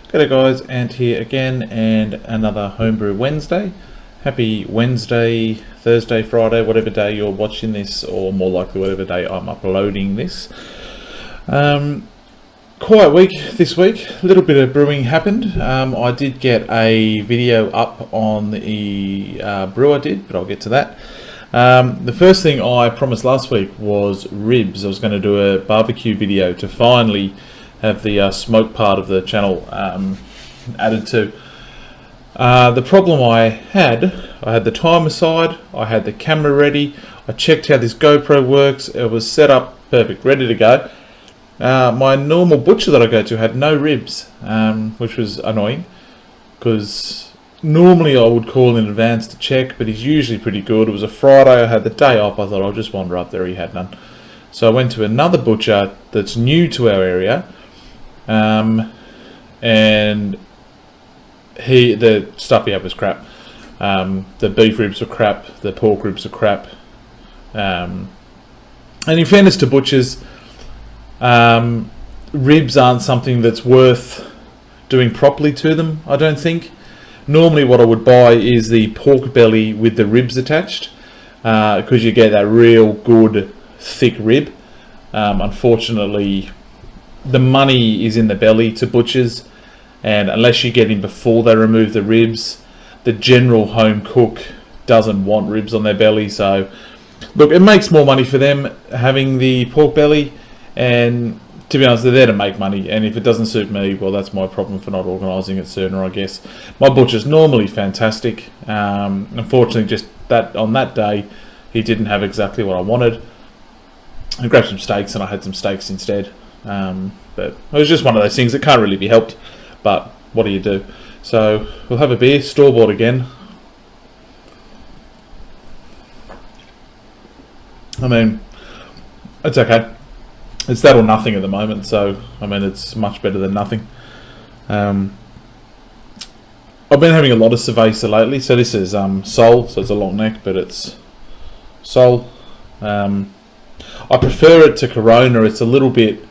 G'day guys, Ant here again, and another Homebrew Wednesday. Happy Wednesday, Thursday, Friday, whatever day you're watching this, or more likely whatever day I'm uploading this. Quiet week this week, a little bit of brewing happened. I did get a video up on the brew I did, but I'll get to that. The first thing I promised last week was ribs. I was going to do a barbecue video to finally have the smoke part of the channel added to. The problem I had the time aside, I had the camera ready, I checked how this GoPro works, it was set up perfect, ready to go. My normal butcher that I go to had no ribs, which was annoying, because normally I would call in advance to check, but he's usually pretty good. It was a Friday, I had the day off, I thought I'll just wander up there, he had none. So I went to another butcher that's new to our area, and the stuff he had was crap. The beef ribs were crap, the pork ribs were crap. And in fairness to butchers, ribs aren't something that's worth doing properly to them, I don't think. Normally what I would buy is the pork belly with the ribs attached, because you get that real good thick rib. Unfortunately, the money is in the belly to butchers, and unless you get in before they remove the ribs, the general home cook doesn't want ribs on their belly. So look, it makes more money for them having the pork belly, and to be honest, they're there to make money, and if it doesn't suit me, well, that's my problem for not organising it sooner, I guess. My butcher's normally fantastic. Unfortunately, just that on that day, he didn't have exactly what I wanted. I grabbed some steaks, and I had some steaks instead. But it was just one of those things that can't really be helped, but what do you do? So we'll have a beer, store-bought again. I mean, it's okay. It's that or nothing at the moment, so I mean, it's much better than nothing. I've been having a lot of cerveza lately. So this is Sol, so it's a long neck, but it's Sol. I prefer it to Corona. It's a little bit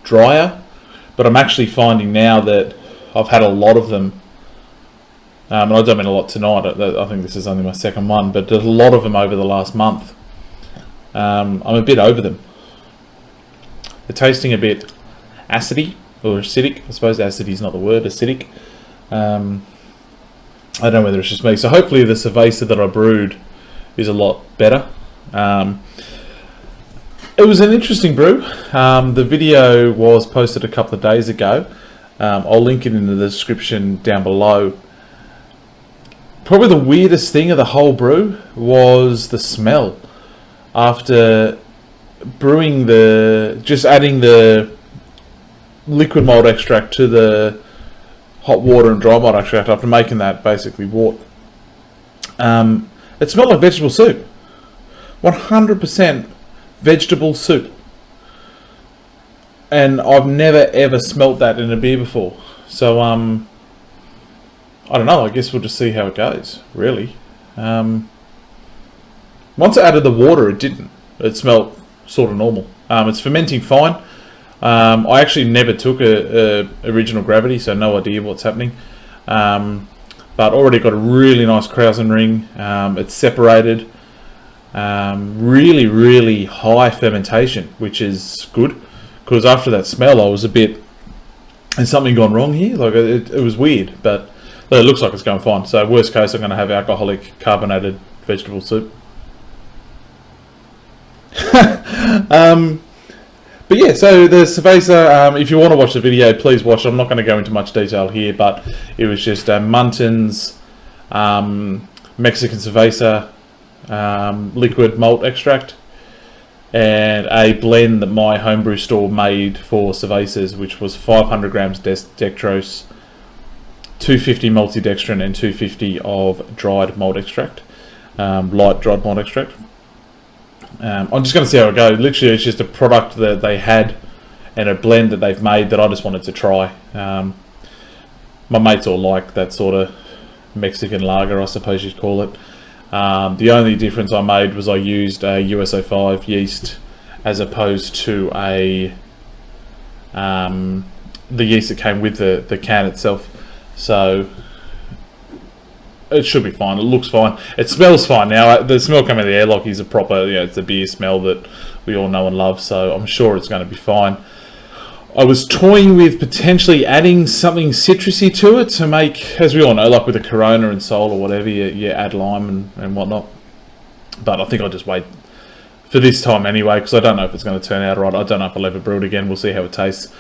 drier, but I'm actually finding now that I've had a lot of them, and I don't mean a lot tonight, I think this is only my second one, but there's a lot of them over the last month. I'm a bit over them. They're tasting a bit acidy, or acidic. I suppose acidy is not the word, acidic. I don't know whether it's just me. So hopefully the cerveza that I brewed is a lot better. It was an interesting brew. The video was posted a couple of days ago. I'll link it in the description down below. Probably the weirdest thing of the whole brew was the smell. After brewing just adding the liquid malt extract to the hot water and dry malt extract, after making that basically wort, it smelled like vegetable soup. 100% vegetable soup. And I've never ever smelt that in a beer before. So I don't know, I guess we'll just see how it goes, really. Once I added the water, it didn't. It smelled sort of normal. It's fermenting fine. I actually never took a original gravity, so no idea what's happening. But already got a really nice krausen ring. It's separated. Really, really high fermentation, which is good, because after that smell, I was a bit, has something gone wrong here? Like it was weird, but it looks like it's going fine. So worst case, I'm going to have alcoholic carbonated vegetable soup. But yeah, so the cerveza, if you want to watch the video, please watch. I'm not going to go into much detail here, but it was just Munton's Mexican cerveza, liquid malt extract, and a blend that my homebrew store made for cervezas, which was 500 grams dextrose, 250 multidextrin, and 250 of dried malt extract, light dried malt extract. I'm just going to see how it goes. Literally, it's just a product that they had and a blend that they've made that I just wanted to try. My mates all like that sort of Mexican lager, I suppose you'd call it. The only difference I made was I used a USO5 yeast as opposed to a the yeast that came with the can itself. So it should be fine. It looks fine. It smells fine now. The smell coming out of the airlock is a proper, it's a beer smell that we all know and love. So I'm sure it's going to be fine. I was toying with potentially adding something citrusy to it to make, as we all know, like with a Corona and Sol or whatever, you add lime and whatnot. But I think I'll just wait for this time anyway, because I don't know if it's going to turn out right. I don't know if I'll ever brew it again. We'll see how it tastes.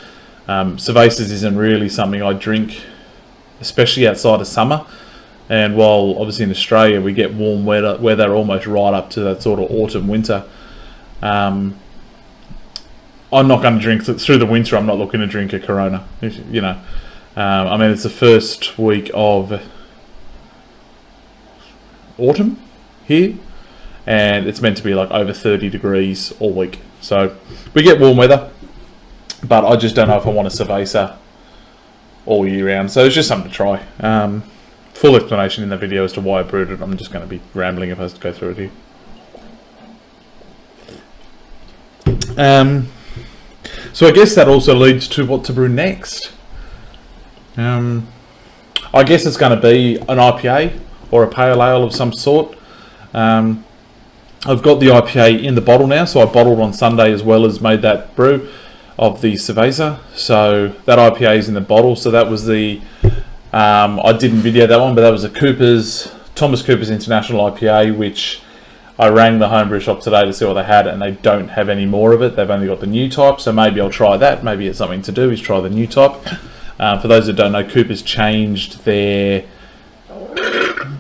Cervezas isn't really something I drink, especially outside of summer. And while obviously in Australia we get warm weather almost right up to that sort of autumn, winter, I'm not going to drink through the winter. I'm not looking to drink a Corona. I mean, it's the first week of autumn here, and it's meant to be like over 30 degrees all week. So we get warm weather, but I just don't know if I want a cerveza all year round. So it's just something to try. Full explanation in the video as to why I brewed it. I'm just going to be rambling if I was to go through it here. So I guess that also leads to what to brew next. I guess it's going to be an IPA or a pale ale of some sort. I've got the IPA in the bottle now, so I bottled on Sunday as well as made that brew of the cerveza. So that IPA is in the bottle. So that was the I didn't video that one, but that was a Thomas Cooper's International IPA, which I rang the homebrew shop today to see what they had, and they don't have any more of it. They've only got the new type, so maybe I'll try that. Maybe it's something to do is try the new type. For those that don't know, Cooper's changed their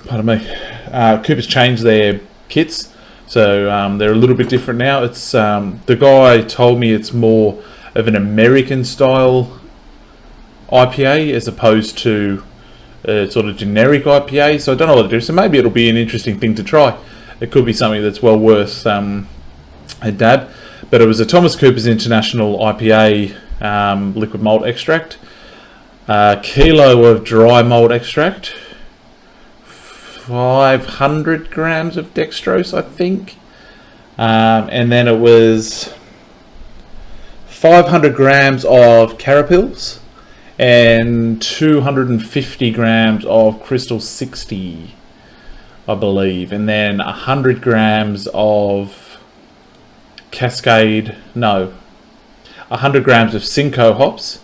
Cooper's changed their kits, so they're a little bit different now. It's the guy told me it's more of an American style IPA as opposed to a sort of generic IPA. So I don't know what to do. So maybe it'll be an interesting thing to try. It could be something that's well worth a dab. But it was a Thomas Cooper's International IPA liquid malt extract, a kilo of dry malt extract, 500 grams of dextrose, I think, and then it was 500 grams of carapils and 250 grams of Crystal 60, I believe, and then 100 grams of 100 grams of Simcoe hops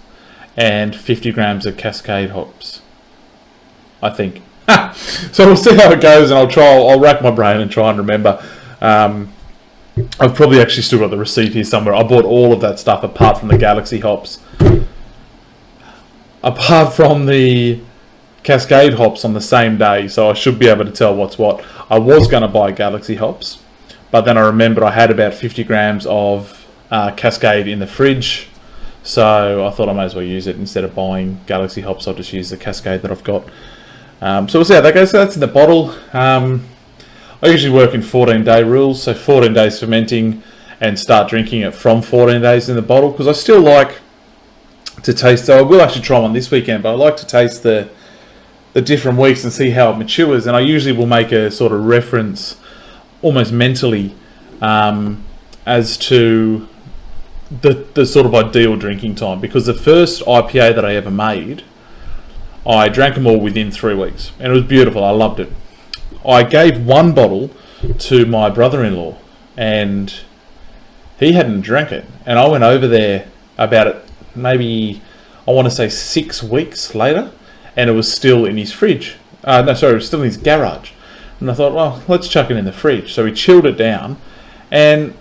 and 50 grams of Cascade hops, I think. So we'll see how it goes, and I'll rack my brain and try and remember. I've probably actually still got the receipt here somewhere. I bought all of that stuff apart from the Galaxy hops. Apart from the Cascade hops on the same day, so I should be able to tell what's what. I was going to buy Galaxy hops, but then I remembered I had about 50 grams of Cascade in the fridge, so I thought I may as well use it. Instead of buying Galaxy hops, I'll just use the Cascade that I've got. So we'll see how that goes. So that's in the bottle. I usually work in 14-day rules, so 14 days fermenting and start drinking it from 14 days in the bottle, because I still like to taste. So I will actually try one this weekend, but I like to taste the different weeks and see how it matures. And I usually will make a sort of reference, almost mentally, as to the sort of ideal drinking time. Because the first IPA that I ever made, I drank them all within 3 weeks, and it was beautiful. I loved it. I gave one bottle to my brother-in-law, and he hadn't drank it. And I went over there about it, maybe, I want to say 6 weeks later, and it was still in his fridge. It was still in his garage. And I thought, well, let's chuck it in the fridge. So we chilled it down, and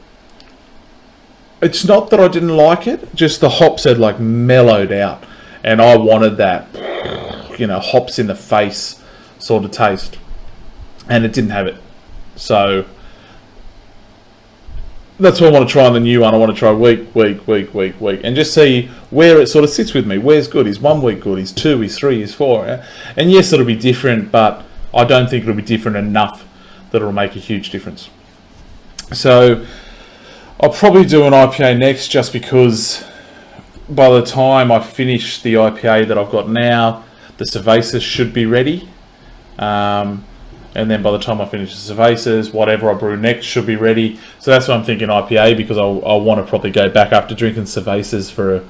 it's not that I didn't like it, just the hops had like mellowed out, and I wanted that, hops in the face sort of taste, and it didn't have it. So that's what I want to try on the new one. I want to try week, and just see where it sort of sits with me. Where's good? Is 1 week good? Is 2? Is 3? Is 4? And yes, it'll be different, but I don't think it'll be different enough that it'll make a huge difference. So I'll probably do an IPA next, just because by the time I finish the IPA that I've got now, the cervezas should be ready. And then by the time I finish the cervezas, whatever I brew next should be ready. So that's why I'm thinking IPA, because I want to probably go back after drinking cervezas for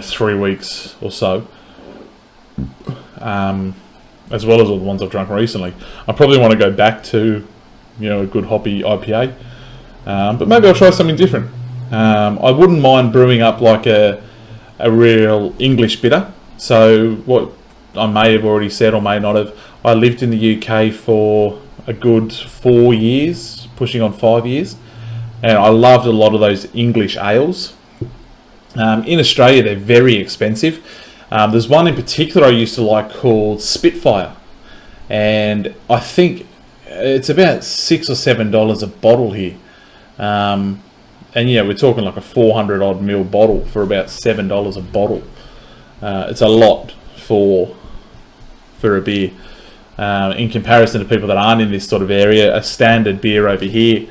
3 weeks or so, as well as all the ones I've drunk recently. I probably want to go back to, a good hoppy IPA, but maybe I'll try something different. I wouldn't mind brewing up like a real English bitter. So what I may have already said or may not have, I lived in the UK for a good 4 years, pushing on 5 years, and I loved a lot of those English ales. In Australia, they're very expensive. There's one in particular I used to like called Spitfire, and I think it's about $6 or $7 a bottle here. And we're talking like a 400 odd ml bottle for about $7 a bottle. It's a lot for a beer. In comparison to people that aren't in this sort of area, a standard beer over here,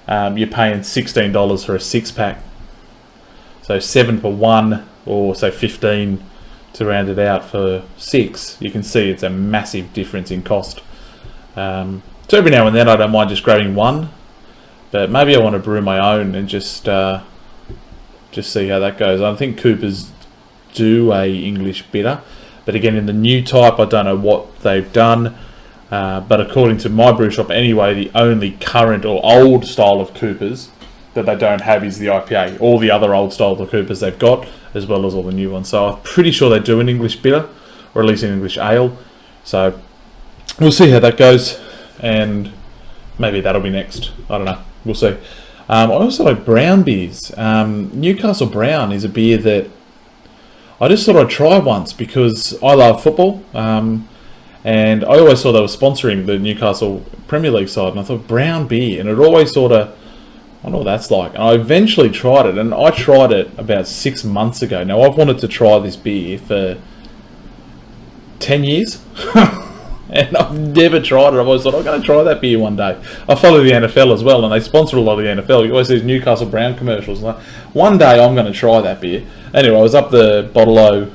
you're paying $16 for a 6-pack. So 7 for 1, or say 15 to round it out for 6. You can see it's a massive difference in cost. So every now and then I don't mind just grabbing one, but maybe I want to brew my own and just see how that goes. I think Cooper's do a English bitter, but again, in the new type, I don't know what they've done. But according to my brew shop anyway, the only current or old style of Coopers that they don't have is the IPA. All the other old styles of Coopers they've got, as well as all the new ones. So I'm pretty sure they do an English bitter, or at least an English ale. So we'll see how that goes, and maybe that'll be next. I don't know. We'll see. I also like brown beers. Newcastle Brown is a beer that I just thought I'd try once because I love football. And I always saw they were sponsoring the Newcastle Premier League side, and I thought brown beer, and it always sort of, I don't know what that's like. And I eventually tried it, and I tried it about 6 months ago. Now, I've wanted to try this beer for 10 years, and I've never tried it. I've always thought, I'm going to try that beer one day. I follow the NFL as well, and they sponsor a lot of the NFL. You always see these Newcastle Brown commercials. And one day I'm going to try that beer. Anyway, I was up the Bottle-O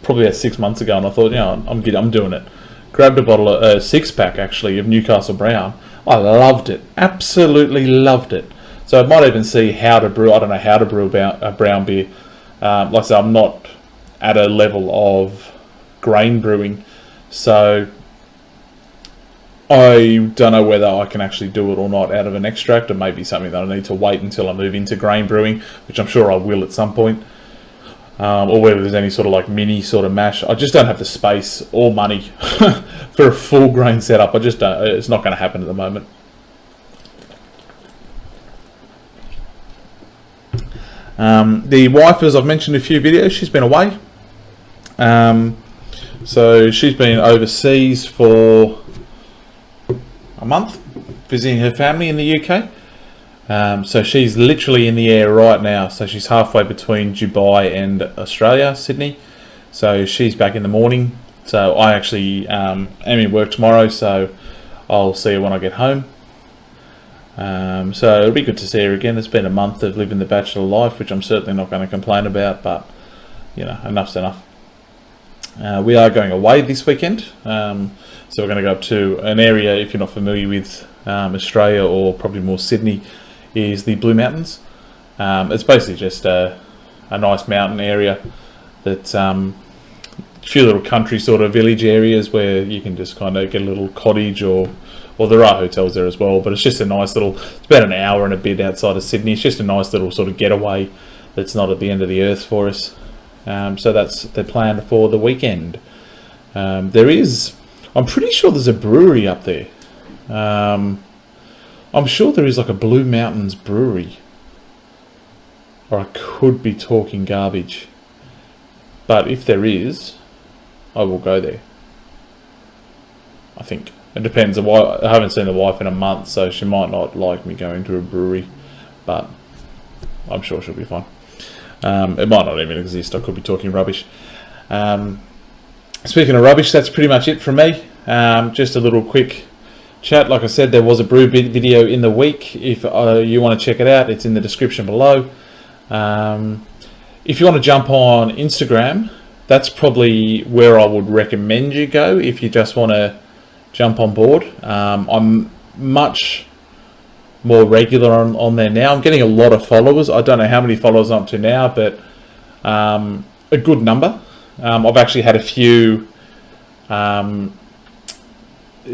probably about 6 months ago, and I thought, I'm doing it. Grabbed a bottle, a 6-pack actually, of Newcastle Brown. I loved it, absolutely loved it. So I might even see how to brew. I don't know how to brew a brown beer. Like I said, I'm not at a level of grain brewing, so I don't know whether I can actually do it or not out of an extract. It may be something that I need to wait until I move into grain brewing, which I'm sure I will at some point. Or whether there's any sort of like mini sort of mash. I just don't have the space or money for a full grain setup. I just don't. It's not going to happen at the moment. The wife, as I've mentioned in a few videos, she's been away. So she's been overseas for a month, visiting her family in the UK. So she's literally in the air right now. So she's halfway between Dubai and Australia, Sydney. So she's back in the morning. So I actually am in work tomorrow, so I'll see her when I get home. So it'll be good to see her again. It's been a month of living the bachelor life, which I'm certainly not going to complain about, but enough's enough. We are going away this weekend. So we're going to go up to an area, if you're not familiar with Australia, or probably more Sydney, is the Blue Mountains. It's basically just a nice mountain area that's a few little country sort of village areas where you can just kind of get a little cottage, or there are hotels there as well, but it's just a nice little, it's about an hour and a bit outside of Sydney. It's just a nice little sort of getaway that's not at the end of the earth for us. So that's the plan for the weekend. I'm pretty sure there's a brewery up there. I'm sure there is like a Blue Mountains brewery, or I could be talking garbage, but if there is, I will go there. I think it depends. I haven't seen the wife in a month, so she might not like me going to a brewery, but I'm sure she'll be fine. It might not even exist. I could be talking rubbish. Speaking of rubbish, that's pretty much it from me. Just a little quick chat. Like I said, there was a brew video in the week. If you want to check it out, it's in the description below. If you want to jump on Instagram, that's probably where I would recommend you go if you just want to jump on board. I'm much more regular on there now. I'm getting a lot of followers. I don't know how many followers I'm up to now, but a good number. I've actually had a few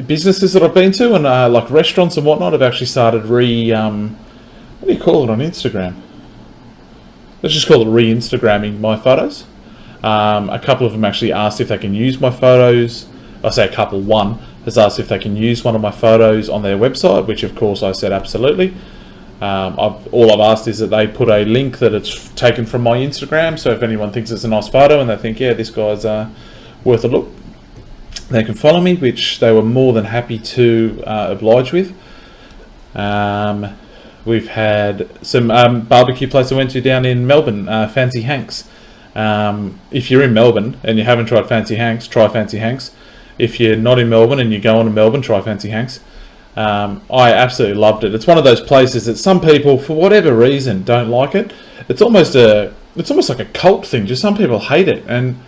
businesses that I've been to, and like restaurants and whatnot, have actually started what do you call it on Instagram? Let's just call it re-Instagramming my photos. A couple of them actually asked if they can use my photos. I say a couple, one has asked if they can use one of my photos on their website, which of course I said absolutely. All I've asked is that they put a link that it's taken from my Instagram, so if anyone thinks it's a nice photo and they think, yeah, this guy's worth a look, they can follow me, which they were more than happy to oblige with. We've had some barbecue place I went to down in Melbourne, Fancy Hanks. If you're in Melbourne and you haven't tried Fancy Hanks, try Fancy Hanks. If you're not in Melbourne and you're going to Melbourne, try Fancy Hanks. I absolutely loved it. It's one of those places that some people, for whatever reason, don't like it. It's almost like a cult thing. Just some people hate it. And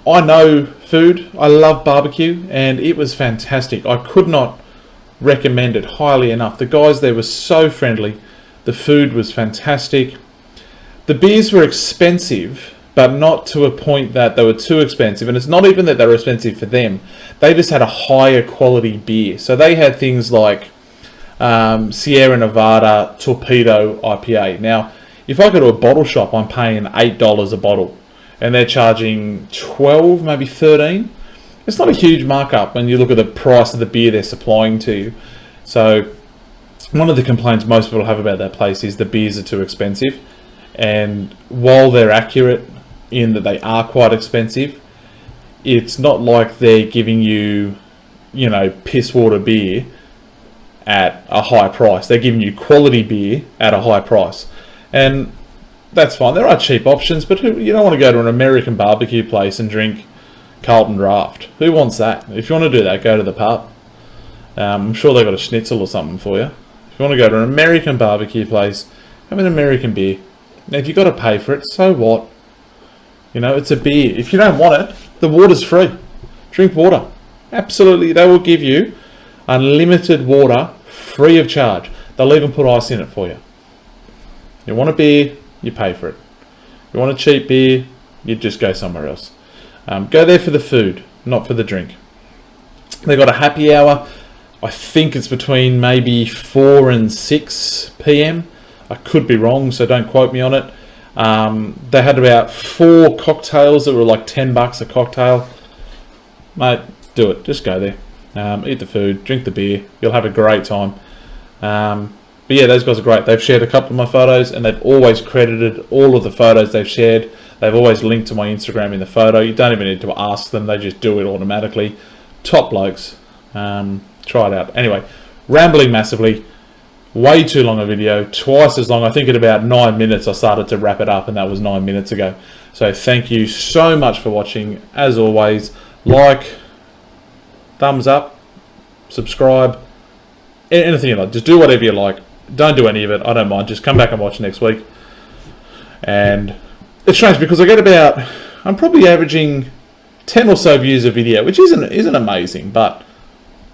I know food. I love barbecue, and it was fantastic. I could not recommend it highly enough. The guys there were so friendly. The food was fantastic. The beers were expensive, but not to a point that they were too expensive. And it's not even that they were expensive for them. They just had a higher quality beer. So they had things like Sierra Nevada Torpedo IPA. Now, if I go to a bottle shop, I'm paying $8 a bottle, and they're charging 12, maybe 13. It's not a huge markup when you look at the price of the beer they're supplying to you. So one of the complaints most people have about that place is the beers are too expensive. And while they're accurate in that they are quite expensive, it's not like they're giving you, piss water beer at a high price. They're giving you quality beer at a high price. And that's fine. There are cheap options, but you don't want to go to an American barbecue place and drink Carlton Draft. Who wants that? If you want to do that, go to the pub. I'm sure they've got a schnitzel or something for you. If you want to go to an American barbecue place, have an American beer. Now, if you've got to pay for it, so what? It's a beer. If you don't want it, the water's free. Drink water. Absolutely. They will give you unlimited water free of charge. They'll even put ice in it for you. You want a beer, you pay for it. You want a cheap beer, you just go somewhere else. Go there for the food, not for the drink. They've got a happy hour. I think it's between maybe 4 and 6 p.m. I could be wrong, so don't quote me on it. They had about 4 cocktails that were like $10 a cocktail. Mate, do it. Just go there. Eat the food, drink the beer. You'll have a great time. But yeah, those guys are great. They've shared a couple of my photos, and they've always credited all of the photos they've shared. They've always linked to my Instagram in the photo. You don't even need to ask them. They just do it automatically. Top blokes. Try it out. Anyway, rambling massively. Way too long a video. Twice as long. I think at about 9 minutes I started to wrap it up, and that was 9 minutes ago. So thank you so much for watching. As always, like, thumbs up, subscribe, anything you like. Just do whatever you like. Don't do any of it. I don't mind. Just come back and watch next week. And it's strange because I'm probably averaging 10 or so views a video, which isn't amazing, but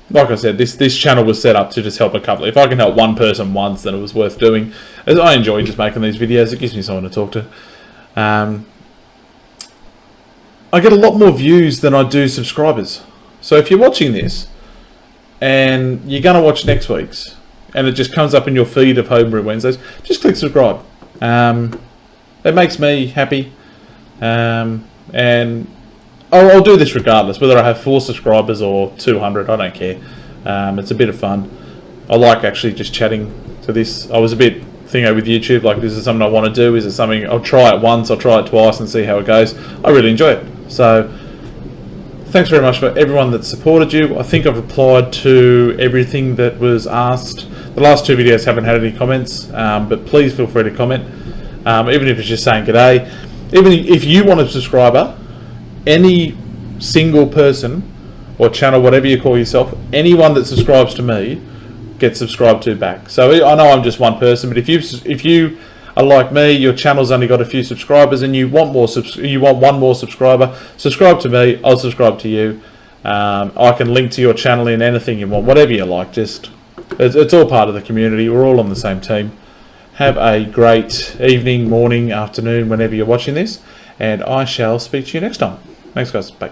like I said, this channel was set up to just help a couple. If I can help one person once, then it was worth doing. As I enjoy just making these videos, it gives me someone to talk to. I get a lot more views than I do subscribers. So if you're watching this and you're going to watch next week's, and it just comes up in your feed of Brew Wednesdays, just click subscribe. It makes me happy. And I'll do this regardless, whether I have 4 subscribers or 200, I don't care. It's a bit of fun. I like actually just chatting to this. I was a bit thingo with YouTube, like, this is something I want to do. Is it something, I'll try it once, I'll try it twice and see how it goes. I really enjoy it. So thanks very much for everyone that supported you. I think I've replied to everything that was asked. The last 2 videos haven't had any comments, but please feel free to comment. Even if it's just saying g'day. Even if you want a subscriber, any single person or channel, whatever you call yourself, anyone that subscribes to me gets subscribed to back. So I know I'm just one person, but if you are like me, your channel's only got a few subscribers, and you want one more subscriber, subscribe to me. I'll subscribe to you. I can link to your channel in anything you want, whatever you like. Just it's all part of the community. We're all on the same team. Have a great evening, morning, afternoon, whenever you're watching this, and I shall speak to you next time. Thanks, guys. Bye.